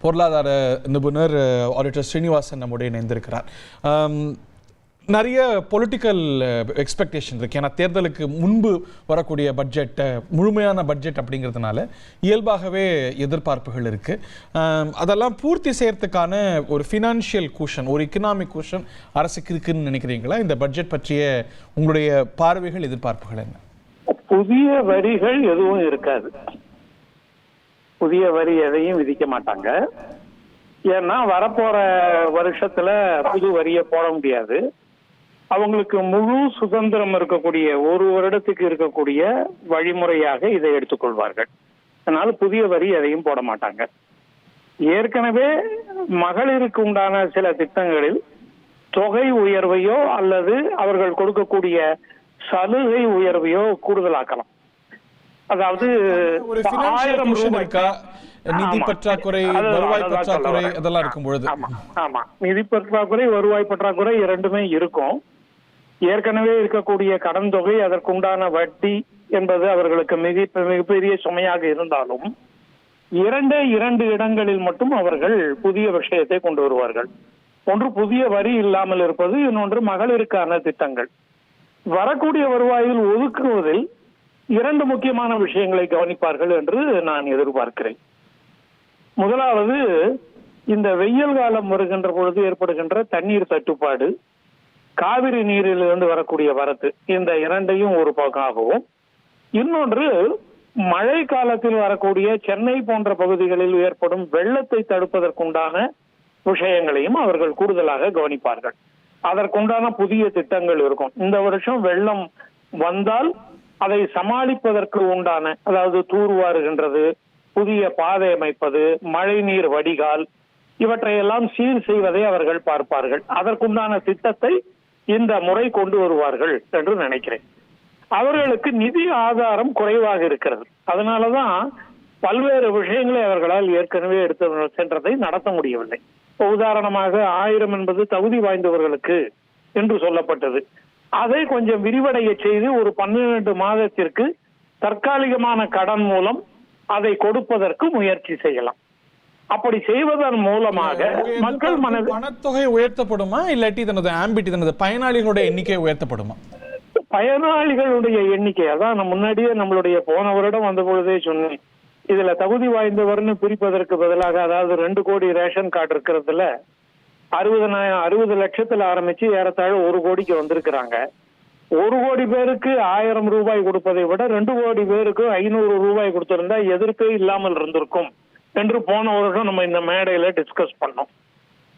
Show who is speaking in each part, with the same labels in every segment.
Speaker 1: பொருளாதார நிபுணர் ஆடிட்டர் ஸ்ரீனிவாசன் நம்முடைய இணைந்திருக்கிறார். நிறைய பொலிட்டிக்கல் எக்ஸ்பெக்டேஷன் இருக்கு. ஏன்னா தேர்தலுக்கு முன்பு வரக்கூடிய பட்ஜெட் முழுமையான பட்ஜெட் அப்படிங்கிறதுனால இயல்பாகவே எதிர்பார்ப்புகள் இருக்கு. அதெல்லாம் பூர்த்தி செய்யறதுக்கான ஒரு ஃபினான்ஷியல் கூஷன், ஒரு எக்கனாமிக் கூஷன் அரசுக்கு இருக்குன்னு நினைக்கிறீங்களா? இந்த பட்ஜெட் பற்றிய உங்களுடைய பார்வைகள், எதிர்பார்ப்புகள் என்ன?
Speaker 2: புதிய வரிகள் எதுவும் இருக்காது. புதிய வரி எதையும் விதிக்க மாட்டாங்க. ஏன்னா வரப்போற வருஷத்துல புது வரியை போட முடியாது. அவங்களுக்கு முழு சுதந்திரம் இருக்கக்கூடிய ஒரு வருடத்துக்கு இருக்கக்கூடிய வழிமுறையாக இதை எடுத்துக்கொள்வார்கள். அதனால புதிய வரி எதையும் போட மாட்டாங்க. ஏற்கனவே மகளிருக்கு உண்டான சில திட்டங்களில் தொகை உயர்வையோ அல்லது அவர்கள் கொடுக்கக்கூடிய சலுகை உயர்வையோ கூடுதலாக்கலாம். அதாவது 1000 ரூபாய்க்கா
Speaker 1: நிதி பற்றாக்குறை, வருவாய் பற்றாக்குறை அதெல்லாம் இருக்கும் பொழுது.
Speaker 2: ஆமா, நிதி பற்றாக்குறை, வருவாய் பற்றாக்குறை இரண்டுமே இருக்கும். ஏற்கனவே இருக்கக்கூடிய கடன் தொகை, அதற்குண்டான வட்டி என்பது அவர்களுக்கு மிகப்பெரிய சுமையாக இருந்தாலும் இரண்டு இடங்களில் மட்டும் அவர்கள் புதிய விஷயத்தை கொண்டு வருவார்கள். ஒன்று புதிய வரி இல்லாமல் இருப்பது, இன்னொன்று மகளிருக்கான திட்டங்கள். வரக்கூடிய வருவாயில் ஒதுக்குவதில் 2 முக்கியமான விஷயங்களை கவனிப்பார்கள் என்று நான் எதிர்பார்க்கிறேன். முதலாவது, இந்த வெயில் காலம் வருகின்ற பொழுது ஏற்படுகின்ற தண்ணீர் தட்டுப்பாடு, காவிரி நீரிலிருந்து வரக்கூடிய வரத்து, இந்த இரண்டையும் ஒரு பக்கமாகவும், இன்னொன்று மழை காலத்தில் வரக்கூடிய சென்னை போன்ற பகுதிகளில் ஏற்படும் வெள்ளத்தை தடுப்பதற்குண்டான விஷயங்களையும் அவர்கள் கூடுதலாக கவனிப்பார்கள். அதற்குண்டான புதிய திட்டங்கள் இருக்கும். இந்த வருஷம் வெள்ளம் வந்தால் அதை சமாளிப்பதற்கு உண்டான, அதாவது தூர்வாருகின்றது, புதிய பாதை அமைப்பது, மழை நீர் வடிகால், இவற்றையெல்லாம் சீர் செய்வதை அவர்கள் பார்ப்பார்கள். அதற்குண்டான திட்டத்தை இந்த முறை கொண்டு வருவார்கள் என்று நினைக்கிறேன். அவர்களுக்கு நிதி ஆதாரம் குறைவாக இருக்கிறது. அதனாலதான் பல்வேறு விஷயங்களை அவர்களால் ஏற்கனவே எடுத்து சென்றதை நடத்த முடியவில்லை. உதாரணமாக 1000 என்பது தகுதி வாய்ந்தவர்களுக்கு என்று சொல்லப்பட்டது. அதை கொஞ்சம் விரிவடைய செய்து ஒரு 12 மாதத்திற்கு தற்காலிகமான கடன் மூலம் அதை கொடுப்பதற்கு முயற்சி செய்யலாம். அப்படி செய்வதன் மூலமாக மக்கள்
Speaker 1: பணத்தொகை உயர்த்தப்படுமா, இல்லாட்டி தனது பயனாளிகளுடைய எண்ணிக்கை உயர்த்தப்படுமா?
Speaker 2: பயனாளிகளுடைய எண்ணிக்கை, அதான் முன்னாடியே நம்மளுடைய போன வருடம் வந்த பொழுதே சொன்னேன். இதுல தகுதி வாய்ந்தவர்னு பிரிப்பதற்கு பதிலாக, அதாவது 2 கோடி ரேஷன் கார்டு இருக்கிறதுல 60 லட்சத்துல ஆரம்பிச்சு ஏறத்தாழ 1 கோடிக்கு வந்திருக்கிறாங்க. 1 கோடி பேருக்கு 1000 ரூபாய் கொடுப்பதை விட 2 கோடி பேருக்கு 500 ரூபாய் கொடுத்திருந்தா எதிர்ப்பே இல்லாமல் இருந்திருக்கும் என்று போன வருடம் நம்ம இந்த மேடையில டிஸ்கஸ் பண்ணோம்.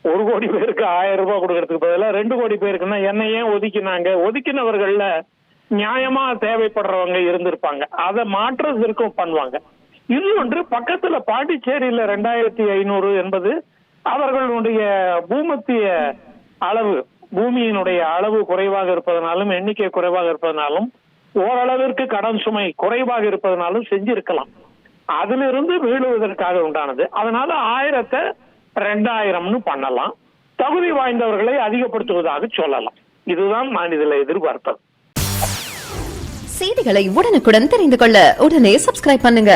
Speaker 2: 1 கோடி பேருக்கு 1000 ரூபாய் கொடுக்கறதுக்கு பதிலாக 2 கோடி பேருக்குன்னா என்ன ஏன் ஒதுக்கினாங்க? ஒதுக்கினவர்கள்ல நியாயமா தேவைப்படுறவங்க இருந்திருப்பாங்க. அதை மாற்றுவதற்கும் பண்ணுவாங்க. இன்னொன்று, பக்கத்துல பாண்டிச்சேரியில 2500 என்பது அவர்களுடைய பூமத்திய அளவு, பூமியினுடைய அளவு குறைவாக இருப்பதனாலும், எண்ணிக்கை குறைவாக இருப்பதனாலும், ஓரளவிற்கு கடன் சுமை குறைவாக இருப்பதனாலும் செஞ்சிருக்கலாம். அதிலிருந்து வீழுவதற்காக உண்டானது. அதனால 1000-ஐ 2000 பண்ணலாம். தகுதி வாய்ந்தவர்களை அதிகப்படுத்துவதாக சொல்லலாம். இதுதான் நான் இதுல எதிர்பார்ப்பது.
Speaker 3: செய்திகளை உடனுக்குடன் தெரிந்து கொள்ள உடனே சப்ஸ்கிரைப் பண்ணுங்க.